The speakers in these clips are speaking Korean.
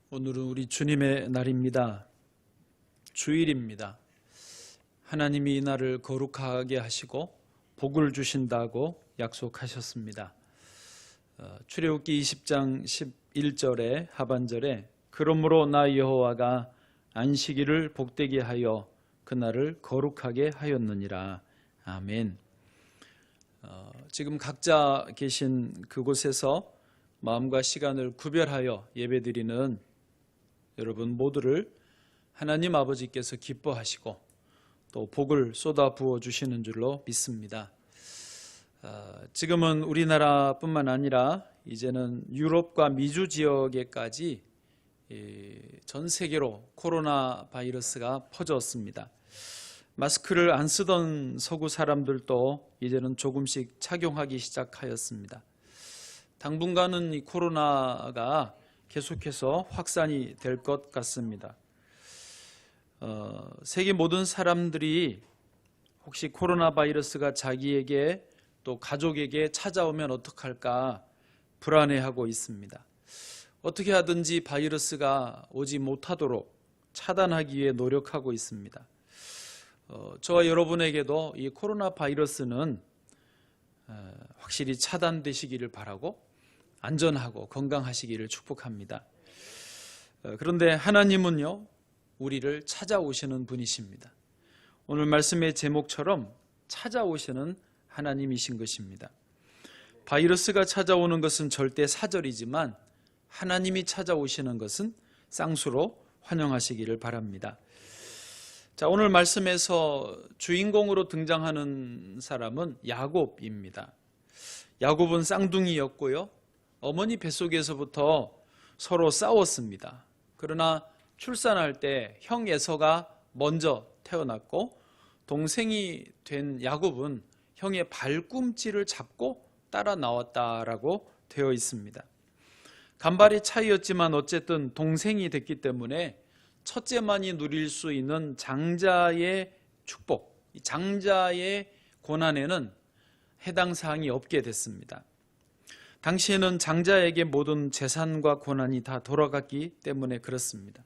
오늘은 우리 주님의 날입니다. 주일입니다. 하나님이 이 날을 거룩하게 하시고 복을 주신다고 약속하셨습니다. 출애굽기 20장 11절의 하반절에 그러므로 나 여호와가 안식일을 복되게 하여 그날을 거룩하게 하였느니라. 아멘. 지금 각자 계신 그곳에서 마음과 시간을 구별하여 예배드리는 여러분 모두를 하나님 아버지께서 기뻐하시고 또 복을 쏟아 부어 주시는 줄로 믿습니다. 지금은 우리나라뿐만 아니라 이제는 유럽과 미주 지역에까지 전 세계로 코로나 바이러스가 퍼졌습니다. 마스크를 안 쓰던 서구 사람들도 이제는 조금씩 착용하기 시작하였습니다. 당분간은 이 코로나가 계속해서 확산이 될 것 같습니다. 세계 모든 사람들이 혹시 코로나 바이러스가 자기에게 또 가족에게 찾아오면 어떡할까 불안해하고 있습니다. 어떻게 하든지 바이러스가 오지 못하도록 차단하기 위해 노력하고 있습니다. 저와 여러분에게도 이 코로나 바이러스는 확실히 차단되시기를 바라고 안전하고 건강하시기를 축복합니다. 그런데 하나님은요, 우리를 찾아오시는 분이십니다. 오늘 말씀의 제목처럼 찾아오시는 하나님이신 것입니다. 바이러스가 찾아오는 것은 절대 사절이지만 하나님이 찾아오시는 것은 쌍수로 환영하시기를 바랍니다. 자, 오늘 말씀에서 주인공으로 등장하는 사람은 야곱입니다. 야곱은 쌍둥이였고요. 어머니 뱃속에서부터 서로 싸웠습니다. 그러나 출산할 때 형 에서가 먼저 태어났고 동생이 된 야곱은 형의 발꿈치를 잡고 따라 나왔다라고 되어 있습니다. 간발의 차이였지만 어쨌든 동생이 됐기 때문에 첫째만이 누릴 수 있는 장자의 축복, 장자의 고난에는 해당 사항이 없게 됐습니다. 당시에는 장자에게 모든 재산과 고난이 다 돌아갔기 때문에 그렇습니다.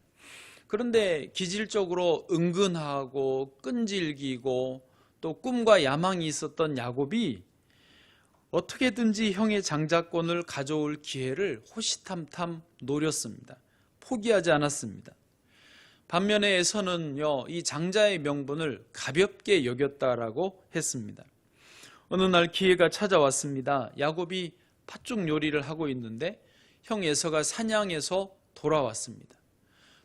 그런데 기질적으로 은근하고 끈질기고 또 꿈과 야망이 있었던 야곱이 어떻게든지 형의 장자권을 가져올 기회를 호시탐탐 노렸습니다. 포기하지 않았습니다. 반면에 에서는요, 이 장자의 명분을 가볍게 여겼다라고 했습니다. 어느 날 기회가 찾아왔습니다. 야곱이 팥죽 요리를 하고 있는데 형 에서가 사냥해서 돌아왔습니다.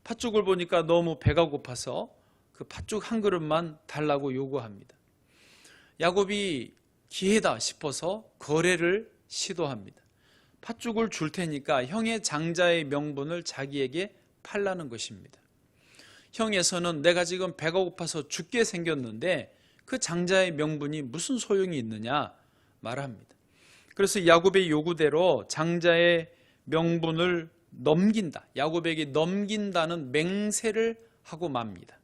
팥죽을 보니까 너무 배가 고파서 그 팥죽 한 그릇만 달라고 요구합니다. 야곱이 기회다 싶어서 거래를 시도합니다. 팥죽을 줄 테니까 형의 장자의 명분을 자기에게 팔라는 것입니다. 형에서는 내가 지금 배가 고파서 죽게 생겼는데 그 장자의 명분이 무슨 소용이 있느냐 말합니다. 그래서 야곱의 요구대로 장자의 명분을 넘긴다, 야곱에게 넘긴다는 맹세를 하고 맙니다.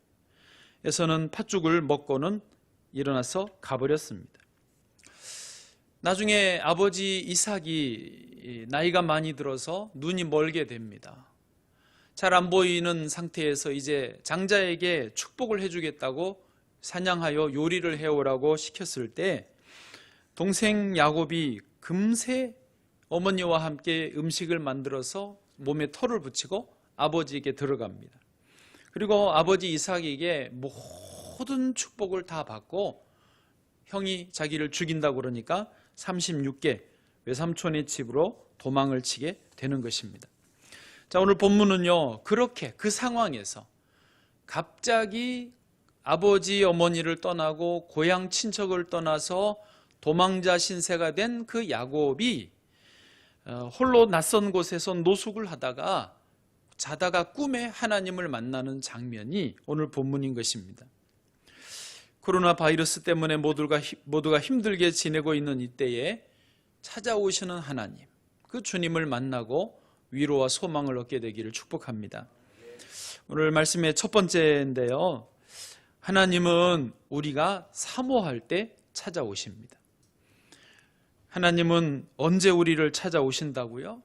에서는 팥죽을 먹고는 일어나서 가버렸습니다. 나중에 아버지 이삭이 나이가 많이 들어서 눈이 멀게 됩니다. 잘 안 보이는 상태에서 이제 장자에게 축복을 해주겠다고 사냥하여 요리를 해오라고 시켰을 때 동생 야곱이 금세 어머니와 함께 음식을 만들어서 몸에 털을 붙이고 아버지에게 들어갑니다. 그리고 아버지 이삭에게 모든 축복을 다 받고 형이 자기를 죽인다고 그러니까 36개 외삼촌의 집으로 도망을 치게 되는 것입니다. 자, 오늘 본문은요, 그렇게 그 상황에서 갑자기 아버지 어머니를 떠나고 고향 친척을 떠나서 도망자 신세가 된 그 야곱이 홀로 낯선 곳에서 노숙을 하다가 자다가 꿈에 하나님을 만나는 장면이 오늘 본문인 것입니다. 코로나 바이러스 때문에 모두가 힘들게 지내고 있는 이때에 찾아오시는 하나님, 그 주님을 만나고 위로와 소망을 얻게 되기를 축복합니다. 오늘 말씀의 첫 번째인데요, 하나님은 우리가 사모할 때 찾아오십니다. 하나님은 언제 우리를 찾아오신다고요?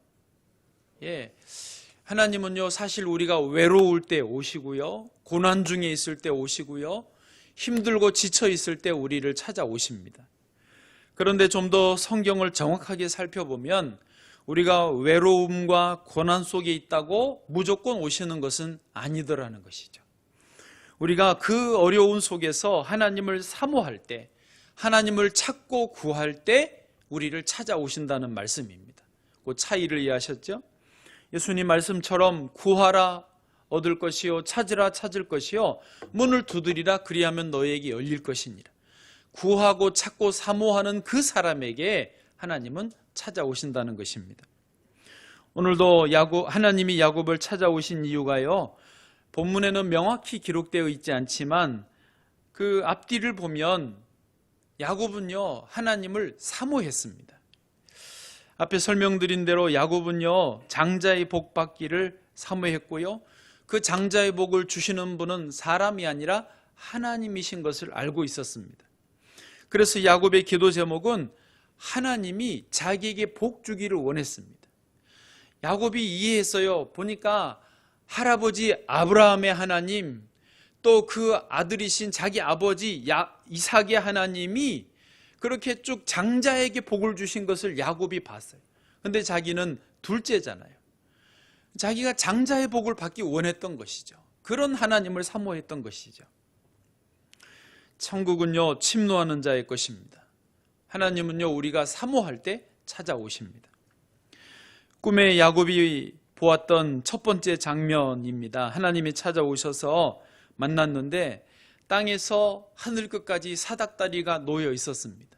하나님은요, 사실 우리가 외로울 때 오시고요, 고난 중에 있을 때 오시고요, 힘들고 지쳐 있을 때 우리를 찾아오십니다. 그런데 좀 더 성경을 정확하게 살펴보면 우리가 외로움과 고난 속에 있다고 무조건 오시는 것은 아니더라는 것이죠. 우리가 그 어려운 속에서 하나님을 사모할 때, 하나님을 찾고 구할 때 우리를 찾아오신다는 말씀입니다. 그 차이를 이해하셨죠? 예수님 말씀처럼 구하라 얻을 것이요, 찾으라 찾을 것이요, 문을 두드리라 그리하면 너희에게 열릴 것이니라. 구하고 찾고 사모하는 그 사람에게 하나님은 찾아오신다는 것입니다. 오늘도 하나님이 야곱을 찾아오신 이유가요, 본문에는 명확히 기록되어 있지 않지만 그 앞뒤를 보면 야곱은요, 하나님을 사모했습니다. 앞에 설명드린 대로 야곱은요, 장자의 복 받기를 사모했고요, 그 장자의 복을 주시는 분은 사람이 아니라 하나님이신 것을 알고 있었습니다. 그래서 야곱의 기도 제목은 하나님이 자기에게 복 주기를 원했습니다. 야곱이 이해했어요. 보니까 할아버지 아브라함의 하나님, 또 그 아들이신 자기 아버지 이삭의 하나님이 그렇게 쭉 장자에게 복을 주신 것을 야곱이 봤어요. 근데 자기는 둘째잖아요. 자기가 장자의 복을 받기 원했던 것이죠. 그런 하나님을 사모했던 것이죠. 천국은요, 침노하는 자의 것입니다. 하나님은요, 우리가 사모할 때 찾아오십니다. 꿈에 야곱이 보았던 첫 번째 장면입니다. 하나님이 찾아오셔서 만났는데 땅에서 하늘 끝까지 사닥다리가 놓여 있었습니다.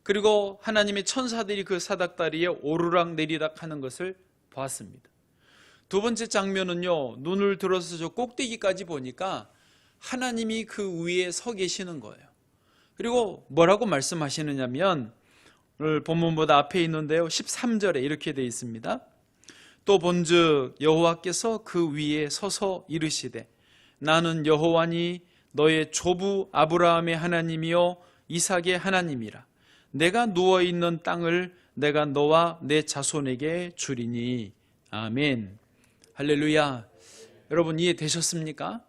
그리고 하나님의 천사들이 그 사닥다리에 오르락 내리락 하는 것을 보았습니다. 두 번째 장면은요, 눈을 들어서 저 꼭대기까지 보니까 하나님이 그 위에 서 계시는 거예요. 그리고 뭐라고 말씀하시느냐면 오늘 본문보다 앞에 있는데요, 13절에 이렇게 되어 있습니다. 또 본즉 여호와께서 그 위에 서서 이르시되 나는 여호와니 너의 조부 아브라함의 하나님이요 이삭의 하나님이라. 내가 누워있는 땅을 내가 너와 내 자손에게 주리니. 아멘. 할렐루야. 여러분 이해되셨습니까?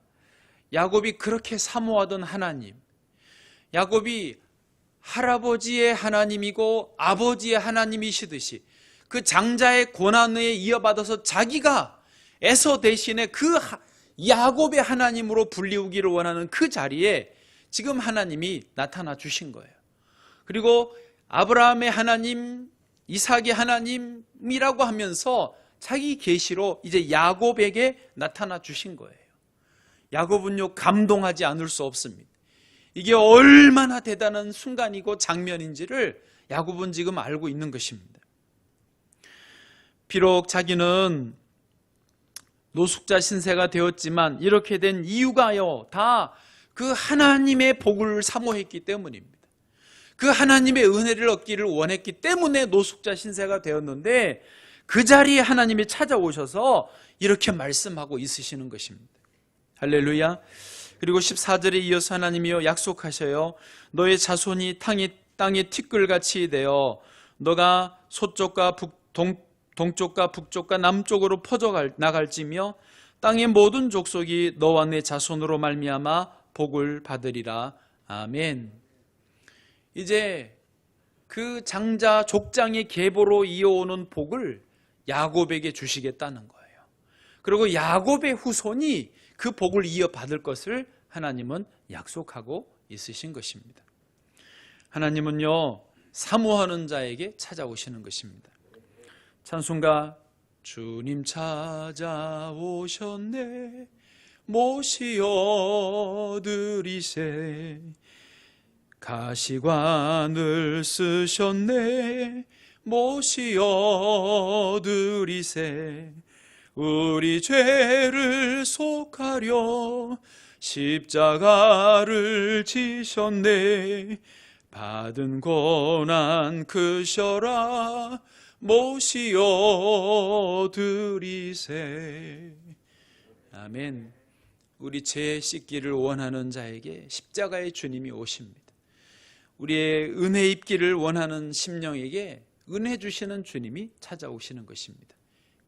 야곱이 그렇게 사모하던 하나님, 야곱이 할아버지의 하나님이고 아버지의 하나님이시듯이 그 장자의 고난에 이어받아서 자기가 에서 대신에 그 야곱의 하나님으로 불리우기를 원하는 그 자리에 지금 하나님이 나타나 주신 거예요. 그리고 아브라함의 하나님, 이삭의 하나님이라고 하면서 자기 계시로 이제 야곱에게 나타나 주신 거예요. 야곱은요, 감동하지 않을 수 없습니다. 이게 얼마나 대단한 순간이고 장면인지를 야곱은 지금 알고 있는 것입니다. 비록 자기는 노숙자 신세가 되었지만 이렇게 된 이유가요, 다 그 하나님의 복을 사모했기 때문입니다. 그 하나님의 은혜를 얻기를 원했기 때문에 노숙자 신세가 되었는데 그 자리에 하나님이 찾아오셔서 이렇게 말씀하고 있으시는 것입니다. 할렐루야. 그리고 14절에 이어서 하나님이요 약속하셔요. 너의 자손이 땅의 티끌같이 되어 너가 서쪽과 동쪽과 북쪽과 남쪽으로 퍼져 나갈지며 땅의 모든 족속이 너와 내 자손으로 말미암아 복을 받으리라. 아멘. 이제 그 장자 족장의 계보로 이어오는 복을 야곱에게 주시겠다는 거예요. 그리고 야곱의 후손이 그 복을 이어받을 것을 하나님은 약속하고 있으신 것입니다. 하나님은요, 사모하는 자에게 찾아오시는 것입니다. 찬송가 주님 찾아오셨네 모시어 드리세 가시관을 쓰셨네 모시어 드리세 우리 죄를 속하려 십자가를 지셨네 받은 고난 크셔라 모시어 드리세. 아멘. 우리 죄 씻기를 원하는 자에게 십자가의 주님이 오십니다. 우리의 은혜 입기를 원하는 심령에게 은혜 주시는 주님이 찾아오시는 것입니다.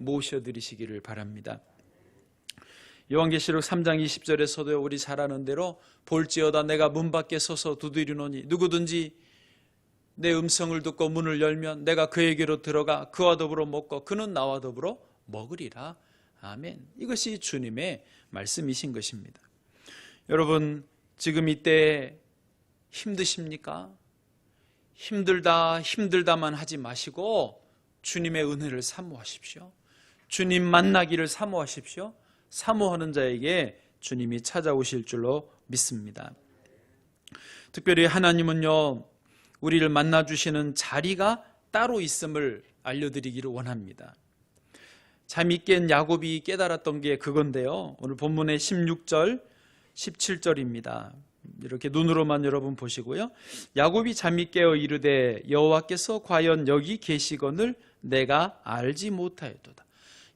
모셔드리시기를 바랍니다. 요한계시록 3장 20절에서도 우리 잘 아는 대로 볼지어다 내가 문 밖에 서서 두드리노니 누구든지 내 음성을 듣고 문을 열면 내가 그에게로 들어가 그와 더불어 먹고 그는 나와 더불어 먹으리라. 아멘. 이것이 주님의 말씀이신 것입니다. 여러분, 지금 이때 힘드십니까? 힘들다만 하지 마시고 주님의 은혜를 사모하십시오. 주님 만나기를 사모하십시오. 사모하는 자에게 주님이 찾아오실 줄로 믿습니다. 특별히 하나님은요, 우리를 만나주시는 자리가 따로 있음을 알려드리기를 원합니다. 잠이 깬 야곱이 깨달았던 게 그건데요, 오늘 본문의 16절 17절입니다. 이렇게 눈으로만 여러분 보시고요. 야곱이 잠이 깨어 이르되 여호와께서 과연 여기 계시거늘 내가 알지 못하였도다.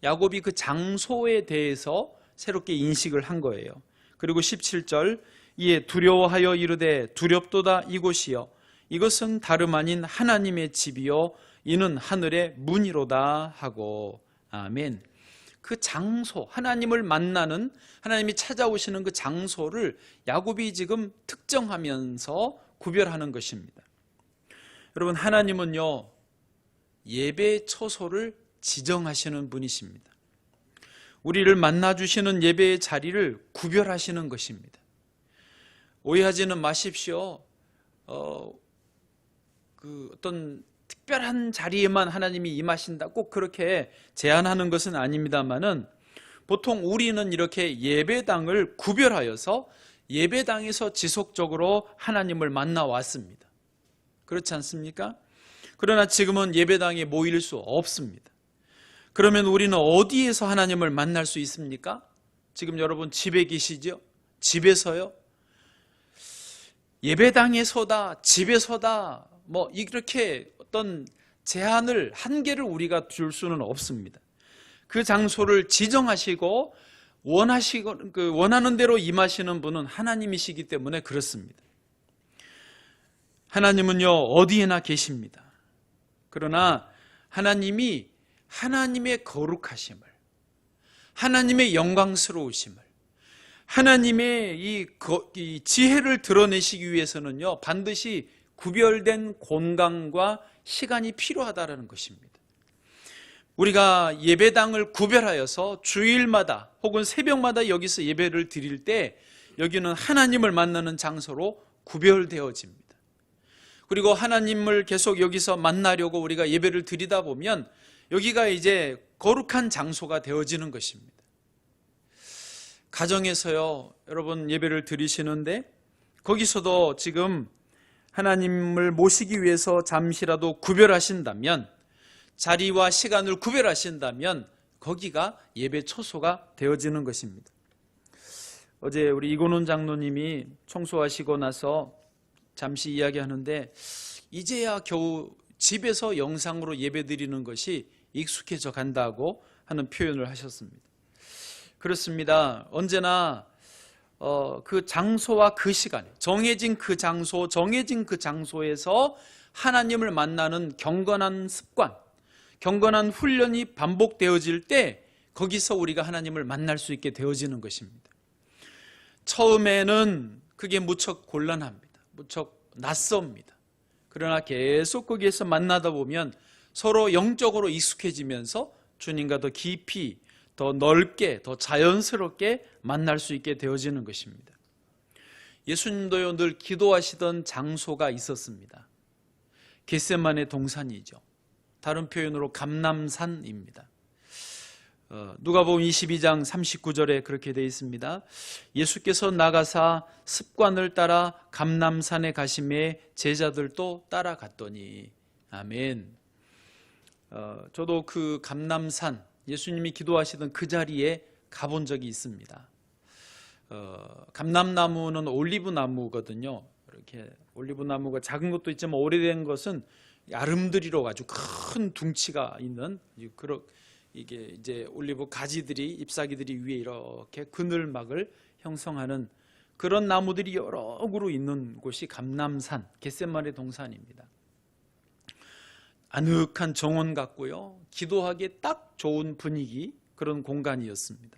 야곱이 그 장소에 대해서 새롭게 인식을 한 거예요. 그리고 17절 이에 두려워하여 이르되 두렵도다 이곳이여 이것은 다름 아닌 하나님의 집이요 이는 하늘의 문이로다 하고. 아멘. 그 장소, 하나님을 만나는, 하나님이 찾아오시는 그 장소를 야곱이 지금 특정하면서 구별하는 것입니다. 여러분, 하나님은요, 예배 처소를 지정하시는 분이십니다. 우리를 만나주시는 예배의 자리를 구별하시는 것입니다. 오해하지는 마십시오. 어떤 특별한 자리에만 하나님이 임하신다 꼭 그렇게 제한하는 것은 아닙니다만은, 보통 우리는 이렇게 예배당을 구별하여서 예배당에서 지속적으로 하나님을 만나왔습니다. 그렇지 않습니까? 그러나 지금은 예배당에 모일 수 없습니다. 그러면 우리는 어디에서 하나님을 만날 수 있습니까? 지금 여러분 집에 계시죠? 집에서요? 예배당에서다, 집에서다, 이렇게 어떤 제한을, 한계를 우리가 둘 수는 없습니다. 그 장소를 지정하시고 원하는 대로 임하시는 분은 하나님이시기 때문에 그렇습니다. 하나님은요, 어디에나 계십니다. 그러나 하나님이 하나님의 거룩하심을, 하나님의 영광스러우심을, 하나님의 이 지혜를 드러내시기 위해서는요, 반드시 구별된 공간과 시간이 필요하다는 것입니다. 우리가 예배당을 구별하여서 주일마다 혹은 새벽마다 여기서 예배를 드릴 때 여기는 하나님을 만나는 장소로 구별되어집니다. 그리고 하나님을 계속 여기서 만나려고 우리가 예배를 드리다 보면 여기가 이제 거룩한 장소가 되어지는 것입니다. 가정에서요, 여러분 예배를 드리시는데 거기서도 지금 하나님을 모시기 위해서 잠시라도 구별하신다면, 자리와 시간을 구별하신다면 거기가 예배 처소가 되어지는 것입니다. 어제 우리 이건훈 장로님이 청소하시고 나서 잠시 이야기하는데 이제야 겨우 집에서 영상으로 예배드리는 것이 익숙해져 간다고 하는 표현을 하셨습니다. 그렇습니다. 언제나 그 장소와 그 시간, 정해진 그 장소, 정해진 그 장소에서 하나님을 만나는 경건한 습관, 경건한 훈련이 반복되어질 때 거기서 우리가 하나님을 만날 수 있게 되어지는 것입니다. 처음에는 그게 무척 곤란합니다. 무척 낯섭니다. 그러나 계속 거기에서 만나다 보면 서로 영적으로 익숙해지면서 주님과 더 깊이, 더 넓게, 더 자연스럽게 만날 수 있게 되어지는 것입니다. 예수님도요, 늘 기도하시던 장소가 있었습니다. 겟세마네 동산이죠. 다른 표현으로 감람산입니다. 누가복음 22장 39절에 그렇게 되어 있습니다. 예수께서 나가사 습관을 따라 감람산에 가심에 제자들도 따라갔더니. 아멘. 저도 그 감람산, 예수님이 기도하시던 그 자리에 가본 적이 있습니다. 감람나무는 올리브 나무거든요. 이렇게 올리브 나무가 작은 것도 있지만 오래된 것은 아름드리로 아주 큰 둥치가 있는, 이게 이제 올리브 가지들이, 잎사귀들이 위에 이렇게 그늘막을 형성하는 그런 나무들이 여러 그루 있는 곳이 감람산, 겟세마네 동산입니다. 아늑한 정원 같고요, 기도하기에 딱 좋은 분위기, 그런 공간이었습니다.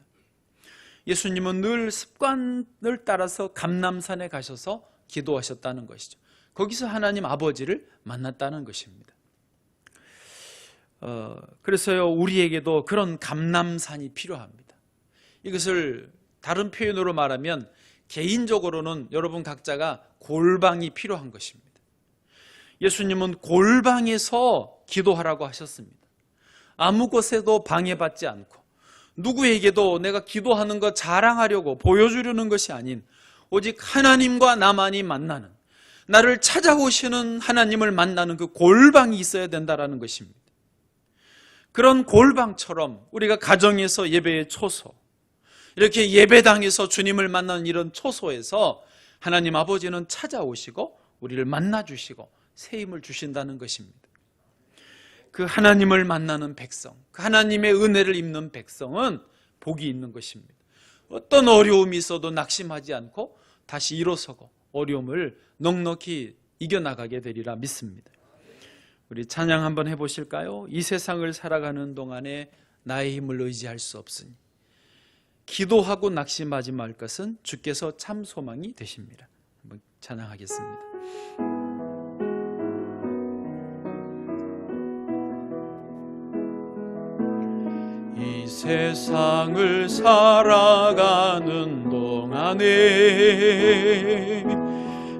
예수님은 늘 습관을 따라서 감람산에 가셔서 기도하셨다는 것이죠. 거기서 하나님 아버지를 만났다는 것입니다. 그래서요, 우리에게도 그런 감람산이 필요합니다. 이것을 다른 표현으로 말하면 개인적으로는 여러분 각자가 골방이 필요한 것입니다. 예수님은 골방에서 기도하라고 하셨습니다. 아무 곳에도 방해받지 않고 누구에게도 내가 기도하는 것 자랑하려고 보여주려는 것이 아닌 오직 하나님과 나만이 만나는, 나를 찾아오시는 하나님을 만나는 그 골방이 있어야 된다는 것입니다. 그런 골방처럼 우리가 가정에서 예배의 초소, 이렇게 예배당에서 주님을 만나는 이런 초소에서 하나님 아버지는 찾아오시고 우리를 만나주시고 새 힘을 주신다는 것입니다. 그 하나님을 만나는 백성, 그 하나님의 은혜를 입는 백성은 복이 있는 것입니다. 어떤 어려움이 있어도 낙심하지 않고 다시 일어서고 어려움을 넉넉히 이겨나가게 되리라 믿습니다. 우리 찬양 한번 해보실까요? 이 세상을 살아가는 동안에 나의 힘을 의지할 수 없으니 기도하고 낙심하지 말 것은 주께서 참 소망이 되십니다. 한번 찬양하겠습니다. 이 세상을 살아가는 동안에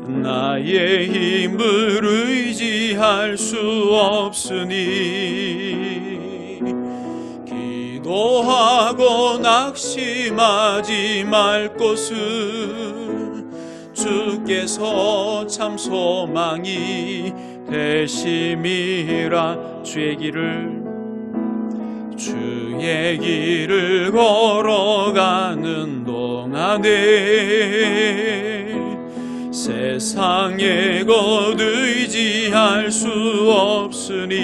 나의 힘을 의지할 수 없으니 기도하고 낙심하지 말 것은 주께서 참 소망이 되심이라. 주의 길을 걸어가는 동안에 세상의 것 의지할 수 없으니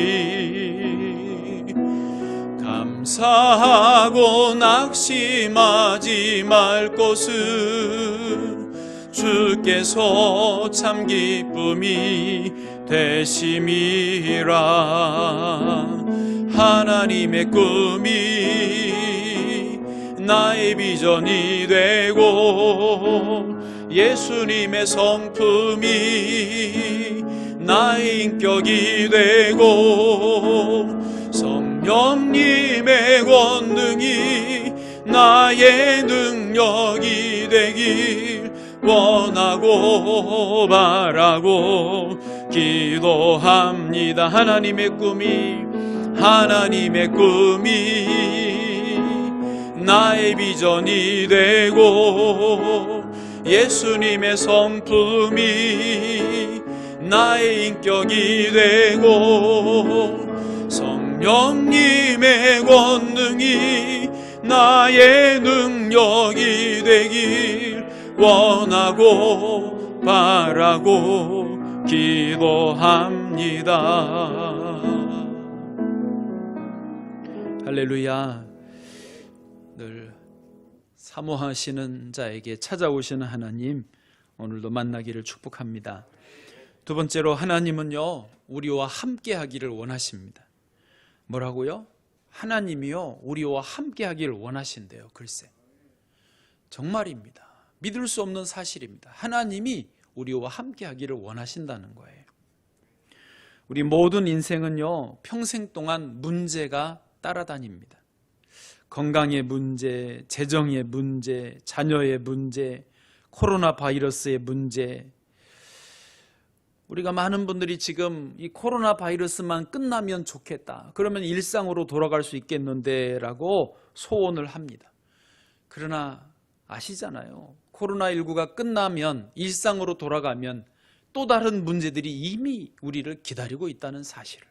감사하고 낙심하지 말 것은 주께서 참 기쁨이 되심이라. 하나님의 꿈이 나의 비전이 되고 예수님의 성품이 나의 인격이 되고 성령님의 권능이 나의 능력이 되길 원하고 바라고 기도합니다. 하나님의 꿈이 나의 비전이 되고 예수님의 성품이 나의 인격이 되고 성령님의 권능이 나의 능력이 되길 원하고 바라고 기도합니다. 할렐루야. 늘 사모하시는 자에게 찾아오시는 하나님, 오늘도 만나기를 축복합니다. 두 번째로, 하나님은요 우리와 함께 하기를 원하십니다. 뭐라고요? 하나님이요 우리와 함께 하기를 원하신대요. 글쎄, 정말입니다. 믿을 수 없는 사실입니다. 하나님이 우리와 함께 하기를 원하신다는 거예요. 우리 모든 인생은요 평생 동안 문제가 따라다닙니다. 건강의 문제, 재정의 문제, 자녀의 문제, 코로나 바이러스의 문제. 우리가 많은 분들이 지금 이 코로나 바이러스만 끝나면 좋겠다, 그러면 일상으로 돌아갈 수 있겠는데 라고 소원을 합니다. 그러나 아시잖아요, 코로나19가 끝나면, 일상으로 돌아가면 또 다른 문제들이 이미 우리를 기다리고 있다는 사실을.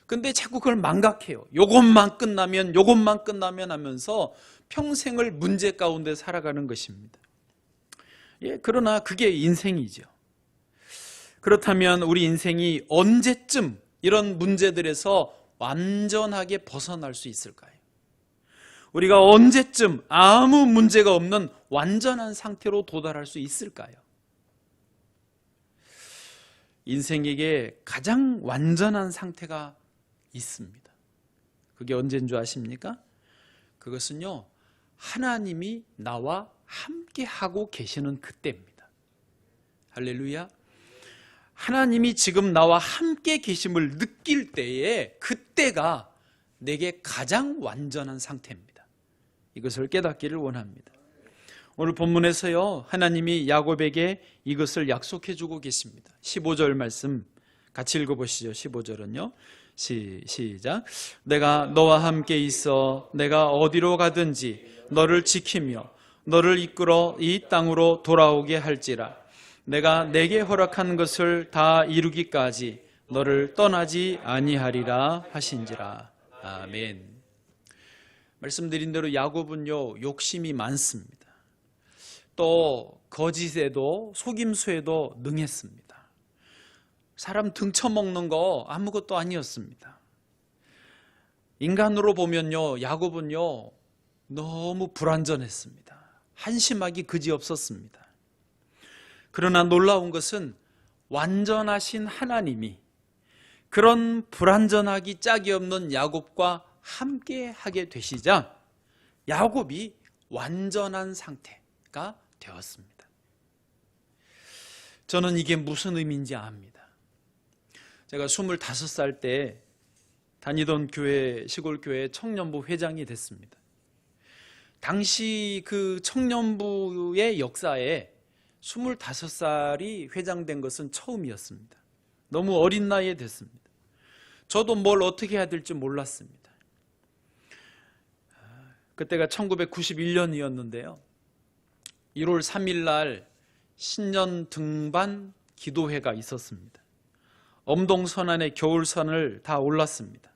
근데 자꾸 그걸 망각해요. 요것만 끝나면 하면서 평생을 문제 가운데 살아가는 것입니다. 그러나 그게 인생이죠. 그렇다면 우리 인생이 언제쯤 이런 문제들에서 완전하게 벗어날 수 있을까요? 우리가 언제쯤 아무 문제가 없는 완전한 상태로 도달할 수 있을까요? 인생에게 가장 완전한 상태가 있습니다. 그게 언제인 줄 아십니까? 그것은요, 하나님이 나와 함께 하고 계시는 그때입니다. 할렐루야. 하나님이 지금 나와 함께 계심을 느낄 때에 그때가 내게 가장 완전한 상태입니다. 이것을 깨닫기를 원합니다. 오늘 본문에서요, 하나님이 야곱에게 이것을 약속해 주고 계십니다. 15절 말씀 같이 읽어보시죠. 15절은요 시작. 내가 너와 함께 있어 내가 어디로 가든지 너를 지키며 너를 이끌어 이 땅으로 돌아오게 할지라. 내가 내게 허락한 것을 다 이루기까지 너를 떠나지 아니하리라 하신지라. 아멘. 말씀드린 대로 야곱은요, 욕심이 많습니다. 또 거짓에도 속임수에도 능했습니다. 사람 등쳐먹는 거 아무것도 아니었습니다. 인간으로 보면요, 야곱은요 너무 불완전했습니다. 한심하기 그지없었습니다. 그러나 놀라운 것은 완전하신 하나님이 그런 불완전하기 짝이 없는 야곱과 함께 하게 되시자 야곱이 완전한 상태가 되었습니다. 저는 이게 무슨 의미인지 압니다. 제가 25살 때 다니던 교회, 시골 교회 청년부 회장이 됐습니다. 당시 그 청년부의 역사에 25살이 회장된 것은 처음이었습니다. 너무 어린 나이에 됐습니다. 저도 뭘 어떻게 해야 될지 몰랐습니다. 그때가 1991년이었는데요. 1월 3일 날 신년 등반 기도회가 있었습니다. 엄동선 안에 겨울선을 다 올랐습니다.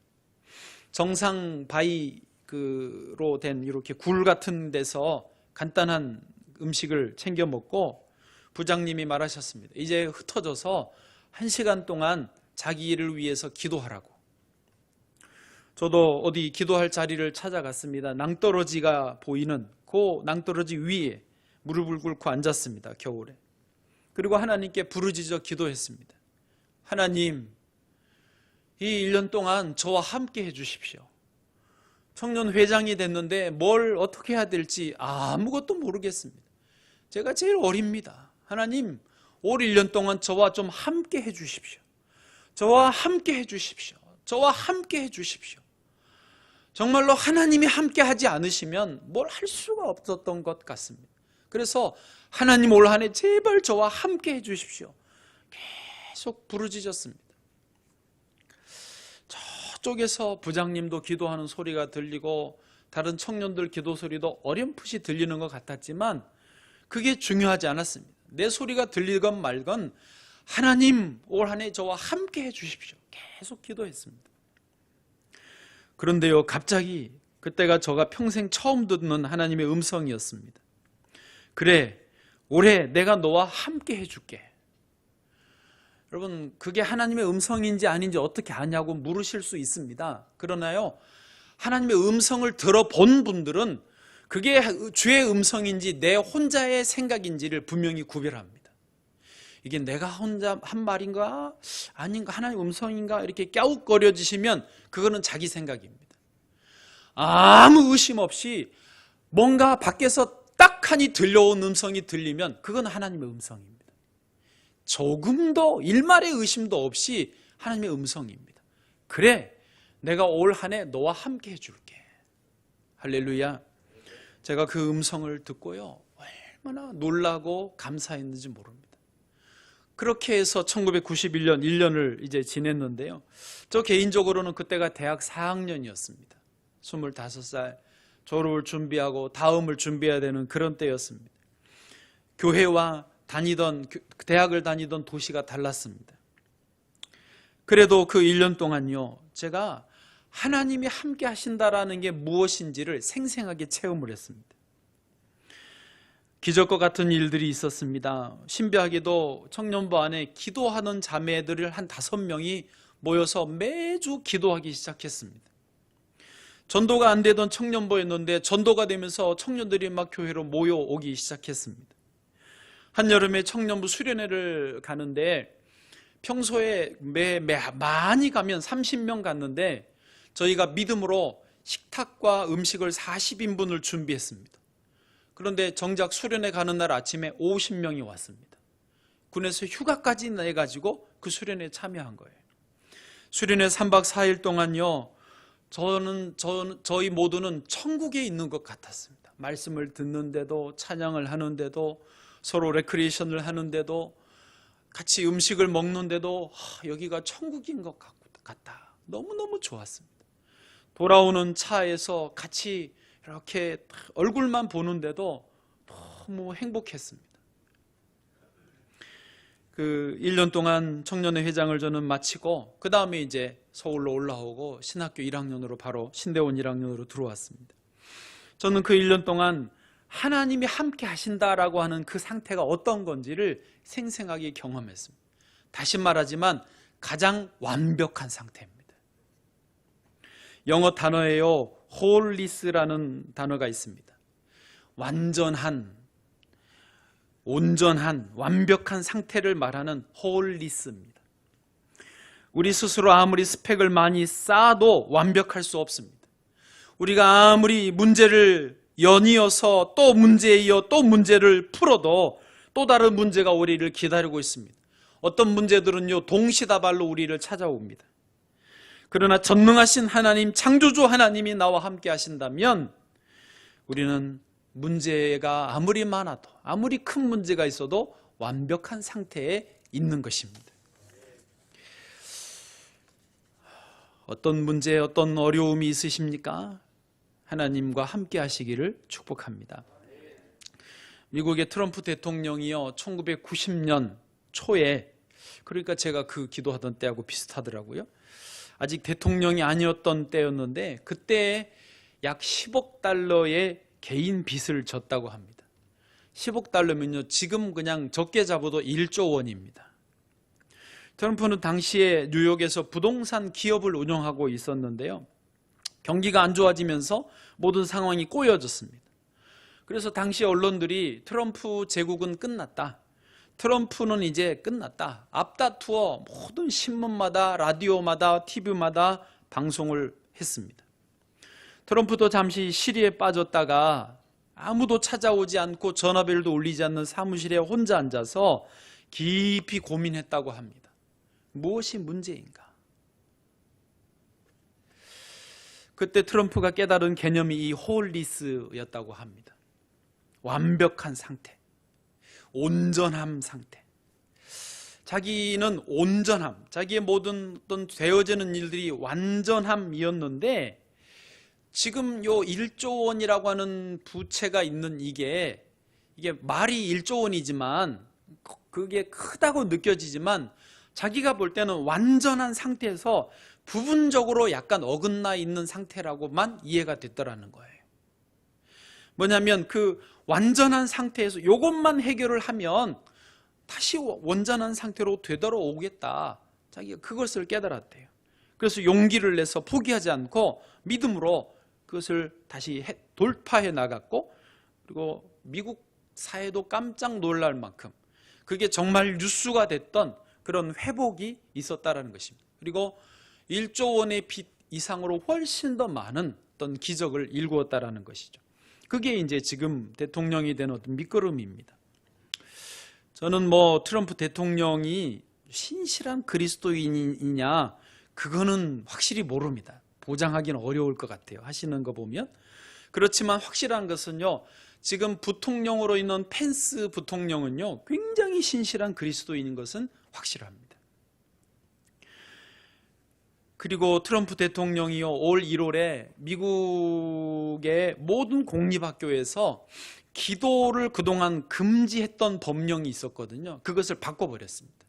정상 바위로 된 이렇게 굴 같은 데서 간단한 음식을 챙겨 먹고 부장님이 말하셨습니다. 이제 흩어져서 1시간 동안 자기 일을 위해서 기도하라고. 저도 어디 기도할 자리를 찾아갔습니다. 낭떠러지가 보이는 그 낭떠러지 위에 무릎을 꿇고 앉았습니다. 겨울에. 그리고 하나님께 부르짖어 기도했습니다. 하나님, 이 1년 동안 저와 함께 해주십시오. 청년 회장이 됐는데 뭘 어떻게 해야 될지 아무것도 모르겠습니다. 제가 제일 어립니다. 하나님, 올 1년 동안 저와 좀 함께 해주십시오. 저와 함께 해주십시오. 저와 함께 해주십시오. 정말로 하나님이 함께 하지 않으시면 뭘 할 수가 없었던 것 같습니다. 그래서 하나님 올 한 해 제발 저와 함께 해주십시오. 계속 부르짖었습니다. 저쪽에서 부장님도 기도하는 소리가 들리고 다른 청년들 기도 소리도 어렴풋이 들리는 것 같았지만 그게 중요하지 않았습니다. 내 소리가 들리건 말건 하나님 올 한 해 저와 함께 해주십시오. 계속 기도했습니다. 그런데요, 갑자기 그때가 제가 평생 처음 듣는 하나님의 음성이었습니다. 그래, 올해 내가 너와 함께 해줄게. 여러분, 그게 하나님의 음성인지 아닌지 어떻게 아냐고 물으실 수 있습니다. 그러나요, 하나님의 음성을 들어본 분들은 그게 주의 음성인지 내 혼자의 생각인지를 분명히 구별합니다. 이게 내가 혼자 한 말인가 아닌가, 하나님의 음성인가 이렇게 갸웃거려지시면 그거는 자기 생각입니다. 아무 의심 없이 뭔가 밖에서 딱하니 들려온 음성이 들리면 그건 하나님의 음성입니다. 조금도 일말의 의심도 없이 하나님의 음성입니다. 그래, 내가 올 한 해 너와 함께 해줄게. 할렐루야. 제가 그 음성을 듣고요, 얼마나 놀라고 감사했는지 모릅니다. 그렇게 해서 1991년 1년을 이제 지냈는데요. 저 개인적으로는 그때가 대학 4학년이었습니다. 25살 졸업을 준비하고 다음을 준비해야 되는 그런 때였습니다. 교회와 대학을 다니던 도시가 달랐습니다. 그래도 그 1년 동안요, 제가 하나님이 함께 하신다라는 게 무엇인지를 생생하게 체험을 했습니다. 기적과 같은 일들이 있었습니다. 신비하게도 청년부 안에 기도하는 자매들을 한 5명이 모여서 매주 기도하기 시작했습니다. 전도가 안 되던 청년부였는데 전도가 되면서 청년들이 막 교회로 모여오기 시작했습니다. 한여름에 청년부 수련회를 가는데 평소에 많이 가면 30명 갔는데 저희가 믿음으로 식탁과 음식을 40인분을 준비했습니다. 그런데 정작 수련회 가는 날 아침에 50명이 왔습니다. 군에서 휴가까지 내가지고 그 수련회에 참여한 거예요. 수련회 3박 4일 동안요, 저희 모두는 천국에 있는 것 같았습니다. 말씀을 듣는데도, 찬양을 하는데도, 서로 레크리에이션을 하는데도, 같이 음식을 먹는데도 여기가 천국인 것 같다. 너무너무 좋았습니다. 돌아오는 차에서 같이 이렇게 얼굴만 보는데도 너무 행복했습니다. 그 1년 동안 청년회 회장을 저는 마치고 그 다음에 이제 서울로 올라오고 신학교 1학년으로 바로 신대원 1학년으로 들어왔습니다. 저는 그 1년 동안 하나님이 함께 하신다라고 하는 그 상태가 어떤 건지를 생생하게 경험했습니다. 다시 말하지만 가장 완벽한 상태입니다. 영어 단어에요, wholeness라는 단어가 있습니다. 완전한, 온전한, 완벽한 상태를 말하는 wholeness입니다. 우리 스스로 아무리 스펙을 많이 쌓아도 완벽할 수 없습니다. 우리가 아무리 문제를 연이어서 또 문제에 이어 또 문제를 풀어도 또 다른 문제가 우리를 기다리고 있습니다. 어떤 문제들은요, 동시다발로 우리를 찾아옵니다. 그러나 전능하신 하나님, 창조주 하나님이 나와 함께 하신다면 우리는 문제가 아무리 많아도, 아무리 큰 문제가 있어도 완벽한 상태에 있는 것입니다. 어떤 문제, 어떤 어려움이 있으십니까? 하나님과 함께 하시기를 축복합니다. 미국의 트럼프 대통령이요, 1990년 초에, 그러니까 제가 그 기도하던 때하고 비슷하더라고요. 아직 대통령이 아니었던 때였는데 그때 약 10억 달러의 개인 빚을 졌다고 합니다. 10억 달러면요, 지금 그냥 적게 잡아도 1조 원입니다. 트럼프는 당시에 뉴욕에서 부동산 기업을 운영하고 있었는데요, 경기가 안 좋아지면서 모든 상황이 꼬여졌습니다. 그래서 당시 언론들이 트럼프 제국은 끝났다, 트럼프는 이제 끝났다, 앞다투어 모든 신문마다, 라디오마다, TV마다 방송을 했습니다. 트럼프도 잠시 시리에 빠졌다가 아무도 찾아오지 않고 전화벨도 울리지 않는 사무실에 혼자 앉아서 깊이 고민했다고 합니다. 무엇이 문제인가? 그때 트럼프가 깨달은 개념이 이 홀리스였다고 합니다. 완벽한 상태, 온전함 상태. 자기는 온전함, 자기의 모든 어떤 되어지는 일들이 완전함이었는데 지금 요 1조 원이라고 하는 부채가 있는 이게 말이 1조 원이지만 그게 크다고 느껴지지만 자기가 볼 때는 완전한 상태에서 부분적으로 약간 어긋나 있는 상태라고만 이해가 됐더라는 거예요. 뭐냐면 그 완전한 상태에서 이것만 해결을 하면 다시 원전한 상태로 되돌아오겠다, 자기가 그것을 깨달았대요. 그래서 용기를 내서 포기하지 않고 믿음으로 그것을 다시 돌파해 나갔고, 그리고 미국 사회도 깜짝 놀랄 만큼 그게 정말 뉴스가 됐던 그런 회복이 있었다는 것입니다. 그리고 1조 원의 빚 이상으로 훨씬 더 많은 어떤 기적을 일구었다는 것이죠. 그게 이제 지금 대통령이 된 어떤 밑거름입니다. 저는 트럼프 대통령이 신실한 그리스도인이냐, 그거는 확실히 모릅니다. 보장하기는 어려울 것 같아요, 하시는 거 보면. 그렇지만 확실한 것은요, 지금 부통령으로 있는 펜스 부통령은요, 굉장히 신실한 그리스도인인 것은 확실합니다. 그리고 트럼프 대통령이요, 올 1월에 미국의 모든 공립학교에서 기도를 그동안 금지했던 법령이 있었거든요. 그것을 바꿔버렸습니다.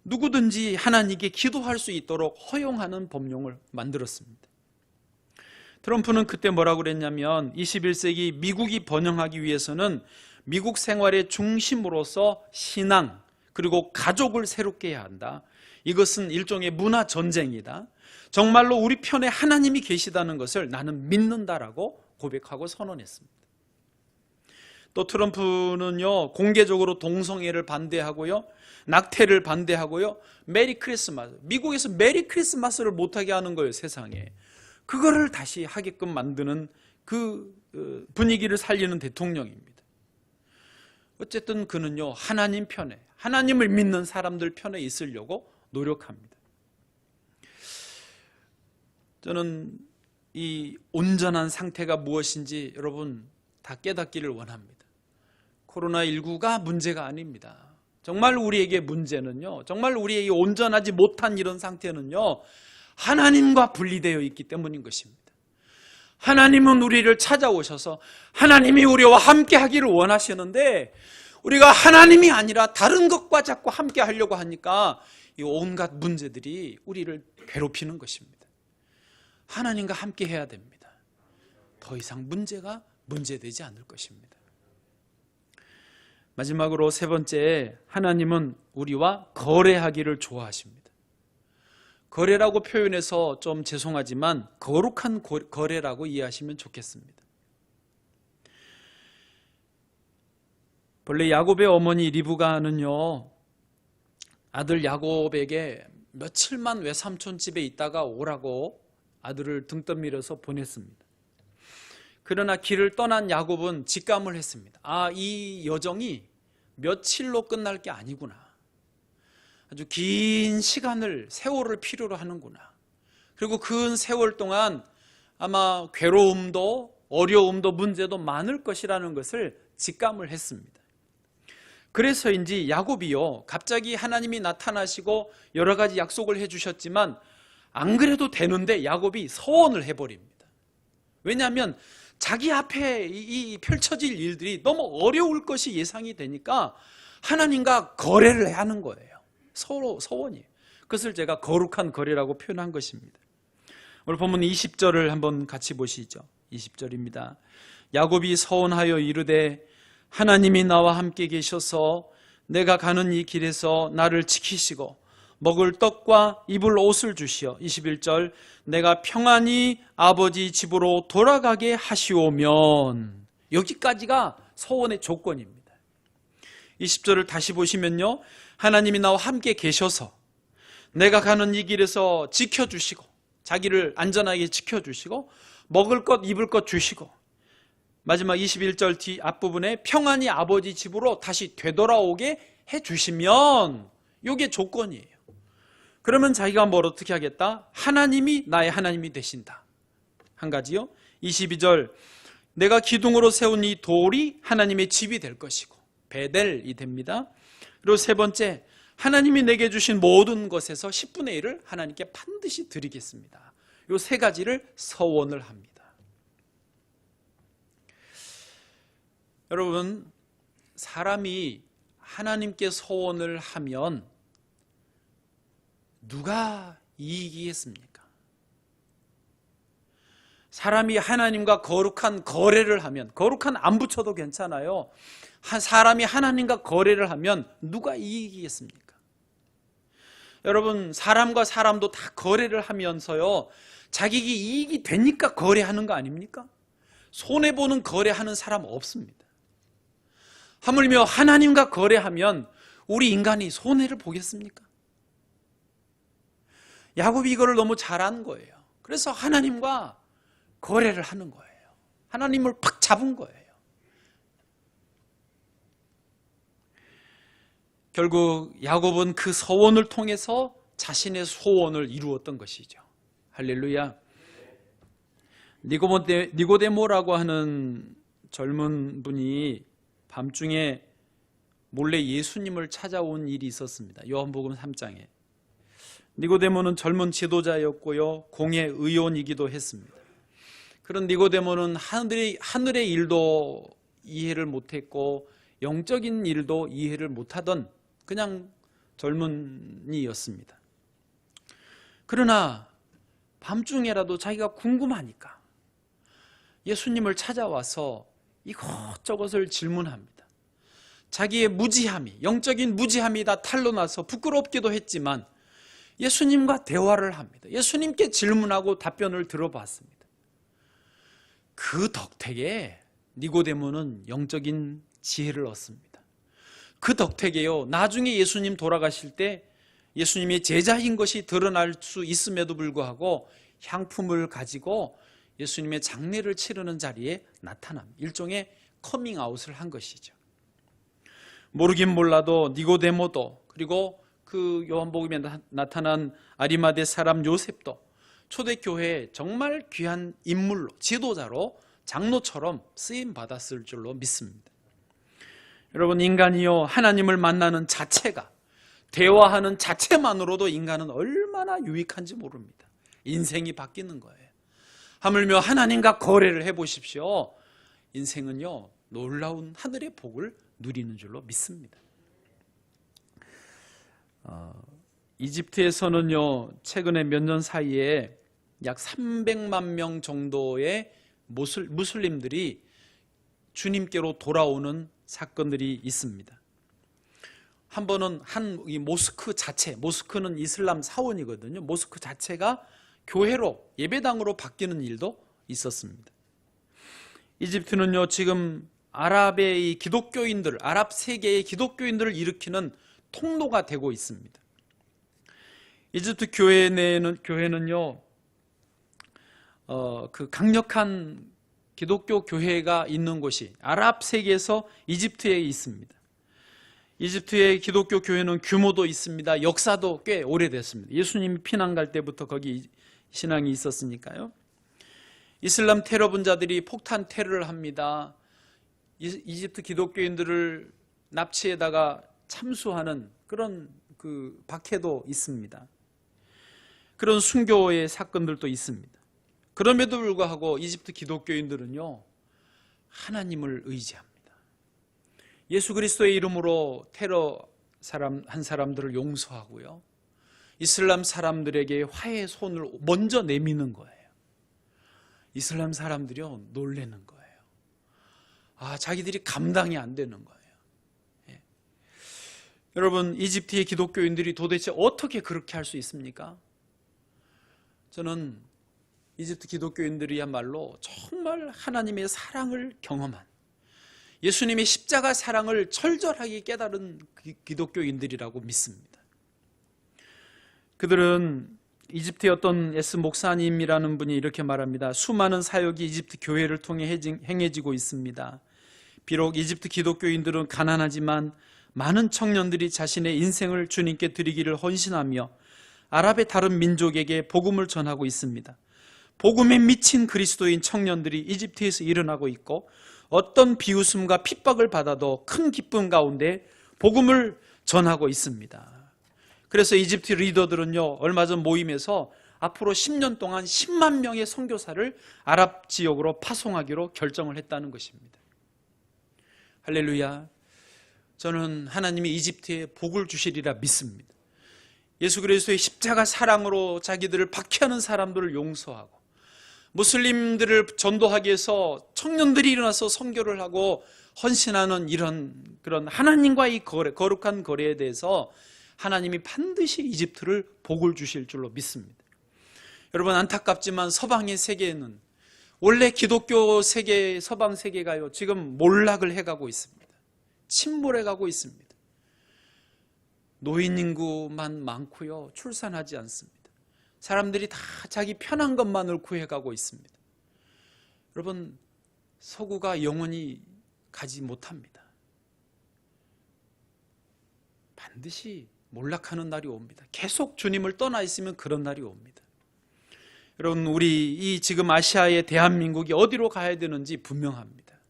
누구든지 하나님께 기도할 수 있도록 허용하는 법령을 만들었습니다. 트럼프는 그때 뭐라고 그랬냐면, 21세기 미국이 번영하기 위해서는 미국 생활의 중심으로서 신앙 그리고 가족을 새롭게 해야 한다. 이것은 일종의 문화 전쟁이다. 정말로 우리 편에 하나님이 계시다는 것을 나는 믿는다라고 고백하고 선언했습니다. 또 트럼프는요, 공개적으로 동성애를 반대하고요, 낙태를 반대하고요, 메리 크리스마스, 미국에서 메리 크리스마스를 못하게 하는 거예요, 세상에. 그거를 다시 하게끔 만드는 그 분위기를 살리는 대통령입니다. 어쨌든 그는요, 하나님 편에, 하나님을 믿는 사람들 편에 있으려고 노력합니다. 저는 이 온전한 상태가 무엇인지 여러분 다 깨닫기를 원합니다. 코로나19가 문제가 아닙니다. 정말 우리에게 문제는요, 정말 우리에게 온전하지 못한 이런 상태는요, 하나님과 분리되어 있기 때문인 것입니다. 하나님은 우리를 찾아오셔서 하나님이 우리와 함께 하기를 원하시는데, 우리가 하나님이 아니라 다른 것과 자꾸 함께 하려고 하니까 이 온갖 문제들이 우리를 괴롭히는 것입니다. 하나님과 함께 해야 됩니다. 더 이상 문제가 문제되지 않을 것입니다. 마지막으로 세 번째, 하나님은 우리와 거래하기를 좋아하십니다. 거래라고 표현해서 좀 죄송하지만 거룩한 거래라고 이해하시면 좋겠습니다. 본래 야곱의 어머니 리브가는요, 아들 야곱에게 며칠만 외삼촌 집에 있다가 오라고 아들을 등 떠밀어서 보냈습니다. 그러나 길을 떠난 야곱은 직감을 했습니다. 이 여정이 며칠로 끝날 게 아니구나. 아주 긴 시간을, 세월을 필요로 하는구나. 그리고 그 세월 동안 아마 괴로움도 어려움도 문제도 많을 것이라는 것을 직감을 했습니다. 그래서인지 야곱이요, 갑자기 하나님이 나타나시고 여러 가지 약속을 해주셨지만 안 그래도 되는데 야곱이 서원을 해버립니다. 왜냐하면 자기 앞에 이 펼쳐질 일들이 너무 어려울 것이 예상이 되니까 하나님과 거래를 하는 거예요. 서로 서원이에요. 그것을 제가 거룩한 거래라고 표현한 것입니다. 오늘 본문 20절을 한번 같이 보시죠. 20절입니다. 야곱이 서원하여 이르되 하나님이 나와 함께 계셔서 내가 가는 이 길에서 나를 지키시고 먹을 떡과 입을 옷을 주시어 21절 내가 평안히 아버지 집으로 돌아가게 하시오면, 여기까지가 서원의 조건입니다. 20절을 다시 보시면요, 하나님이 나와 함께 계셔서 내가 가는 이 길에서 지켜주시고 자기를 안전하게 지켜주시고 먹을 것 입을 것 주시고, 마지막 21절 뒤 앞부분에 평안히 아버지 집으로 다시 되돌아오게 해주시면, 이게 조건이에요. 그러면 자기가 뭘 어떻게 하겠다? 하나님이 나의 하나님이 되신다. 한 가지요. 22절 내가 기둥으로 세운 이 돌이 하나님의 집이 될 것이고, 베델이 됩니다. 그리고 세 번째, 하나님이 내게 주신 모든 것에서 10분의 1을 하나님께 반드시 드리겠습니다. 이 세 가지를 서원을 합니다. 여러분, 사람이 하나님께 서원을 하면 누가 이기겠습니까? 사람이 하나님과 거룩한 거래를 하면, 거룩한 안 붙여도 괜찮아요. 사람이 하나님과 거래를 하면 누가 이기겠습니까? 여러분, 사람과 사람도 다 거래를 하면서요, 자기에게 이익이 되니까 거래하는 거 아닙니까? 손해보는 거래하는 사람 없습니다. 하물며 하나님과 거래하면 우리 인간이 손해를 보겠습니까? 야곱이 이거를 너무 잘한 거예요. 그래서 하나님과 거래를 하는 거예요. 하나님을 팍 잡은 거예요. 결국 야곱은 그 서원을 통해서 자신의 소원을 이루었던 것이죠. 할렐루야. 니고데모라고 하는 젊은 분이 밤중에 몰래 예수님을 찾아온 일이 있었습니다. 요한복음 3장에. 니고데모는 젊은 지도자였고요, 공의 의원이기도 했습니다. 그런 니고데모는 하늘의 일도 이해를 못했고 영적인 일도 이해를 못하던 그냥 젊은이였습니다. 그러나 밤중에라도 자기가 궁금하니까 예수님을 찾아와서 이것저것을 질문합니다. 자기의 무지함이, 영적인 무지함이 다 탄로나서 부끄럽기도 했지만 예수님과 대화를 합니다. 예수님께 질문하고 답변을 들어봤습니다. 그 덕택에 니고데모는 영적인 지혜를 얻습니다. 그 덕택에요, 나중에 예수님 돌아가실 때 예수님의 제자인 것이 드러날 수 있음에도 불구하고 향품을 가지고 예수님의 장례를 치르는 자리에 나타납니다. 일종의 커밍아웃을 한 것이죠. 모르긴 몰라도 니고데모도, 그리고 그 요한복음에 나타난 아리마대 사람 요셉도 초대교회에 정말 귀한 인물로, 지도자로, 장로처럼 쓰임 받았을 줄로 믿습니다. 여러분, 인간이요, 하나님을 만나는 자체가, 대화하는 자체만으로도 인간은 얼마나 유익한지 모릅니다. 인생이 바뀌는 거예요. 하물며 하나님과 거래를 해보십시오. 인생은요, 놀라운 하늘의 복을 누리는 줄로 믿습니다. 이집트에서는요, 최근에 몇 년 사이에 약 300만 명 정도의 무슬림들이 주님께로 돌아오는 사건들이 있습니다. 한 번은 이 모스크 자체, 모스크는 이슬람 사원이거든요. 모스크 자체가 교회로, 예배당으로 바뀌는 일도 있었습니다. 이집트는요, 지금 아랍의 기독교인들, 아랍 세계의 기독교인들을 일으키는 통로가 되고 있습니다. 이집트 교회는요, 그 강력한 기독교 교회가 있는 곳이 아랍 세계에서 이집트에 있습니다. 이집트의 기독교 교회는 규모도 있습니다. 역사도 꽤 오래됐습니다. 예수님이 피난 갈 때부터 거기 신앙이 있었으니까요. 이슬람 테러 분자들이 폭탄 테러를 합니다. 이집트 기독교인들을 납치에다가 참수하는 그런 그 박해도 있습니다. 그런 순교의 사건들도 있습니다. 그럼에도 불구하고 이집트 기독교인들은요, 하나님을 의지합니다. 예수 그리스도의 이름으로 테러 한 사람들을 용서하고요, 이슬람 사람들에게 화해의 손을 먼저 내미는 거예요. 이슬람 사람들이요, 놀라는 거예요. 자기들이 감당이 안 되는 거예요. 예. 여러분, 이집트의 기독교인들이 도대체 어떻게 그렇게 할 수 있습니까? 저는 이집트 기독교인들이야말로 정말 하나님의 사랑을 경험한, 예수님의 십자가 사랑을 철저하게 깨달은 기독교인들이라고 믿습니다. 그들은 이집트의 어떤 에스 목사님이라는 분이 이렇게 말합니다. 수많은 사역이 이집트 교회를 통해 행해지고 있습니다. 비록 이집트 기독교인들은 가난하지만 많은 청년들이 자신의 인생을 주님께 드리기를 헌신하며 아랍의 다른 민족에게 복음을 전하고 있습니다. 복음에 미친 그리스도인 청년들이 이집트에서 일어나고 있고, 어떤 비웃음과 핍박을 받아도 큰 기쁨 가운데 복음을 전하고 있습니다. 그래서 이집트 리더들은요, 얼마 전 모임에서 앞으로 10년 동안 10만 명의 선교사를 아랍 지역으로 파송하기로 결정을 했다는 것입니다. 할렐루야. 저는 하나님이 이집트에 복을 주시리라 믿습니다. 예수 그리스도의 십자가 사랑으로 자기들을 박해하는 사람들을 용서하고, 무슬림들을 전도하기 위해서 청년들이 일어나서 선교를 하고 헌신하는 그런 하나님과의 거룩한 거래에 대해서 하나님이 반드시 이집트를 복을 주실 줄로 믿습니다. 여러분, 안타깝지만 서방의 세계에는, 원래 기독교 세계, 서방 세계가요, 지금 몰락을 해가고 있습니다. 침몰해가고 있습니다. 노인 인구만 많고요, 출산하지 않습니다. 사람들이 다 자기 편한 것만을 구해가고 있습니다. 여러분, 서구가 영원히 가지 못합니다. 반드시 몰락하는 날이 옵니다. 계속 주님을 떠나 있으면 그런 날이 옵니다. 여러분, 우리 이 지금 아시아의 대한민국이 어디로 가야 되는지 분명합니다.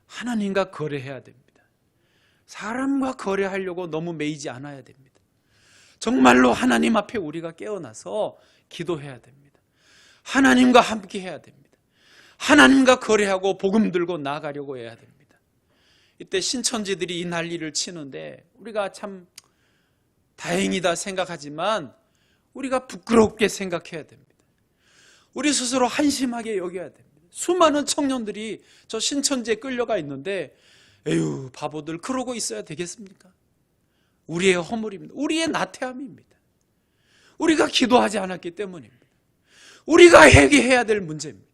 하나님과 거래해야 됩니다. 사람과 거래하려고 너무 매이지 않아야 됩니다. 정말로 하나님 앞에 우리가 깨어나서 기도해야 됩니다. 하나님과 함께 해야 됩니다. 하나님과 거래하고 복음 들고 나아가려고 해야 됩니다. 이때 신천지들이 이 난리를 치는데 우리가 참 다행이다 생각하지만 우리가 부끄럽게 생각해야 됩니다. 우리 스스로 한심하게 여겨야 됩니다. 수많은 청년들이 저 신천지에 끌려가 있는데, 에휴, 바보들, 그러고 있어야 되겠습니까? 우리의 허물입니다. 우리의 나태함입니다. 우리가 기도하지 않았기 때문입니다. 우리가 회개해야 될 문제입니다.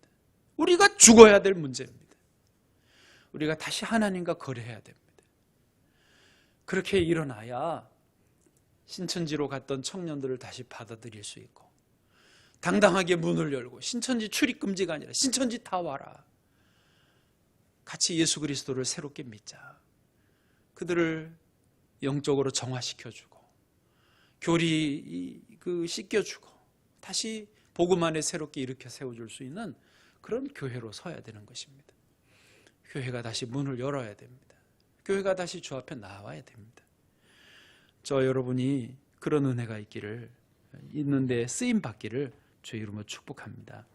우리가 죽어야 될 문제입니다. 우리가 다시 하나님과 거래해야 됩니다. 그렇게 일어나야 신천지로 갔던 청년들을 다시 받아들일 수 있고, 당당하게 문을 열고 신천지 출입 금지가 아니라 신천지 다 와라. 같이 예수 그리스도를 새롭게 믿자. 그들을 영적으로 정화시켜주고 교리 씻겨주고 다시 복음 안에 새롭게 일으켜 세워줄 수 있는 그런 교회로 서야 되는 것입니다. 교회가 다시 문을 열어야 됩니다. 교회가 다시 주 앞에 나와야 됩니다. 저 여러분이 그런 은혜가 있기를, 있는데 쓰임 받기를 주의 이름으로 축복합니다.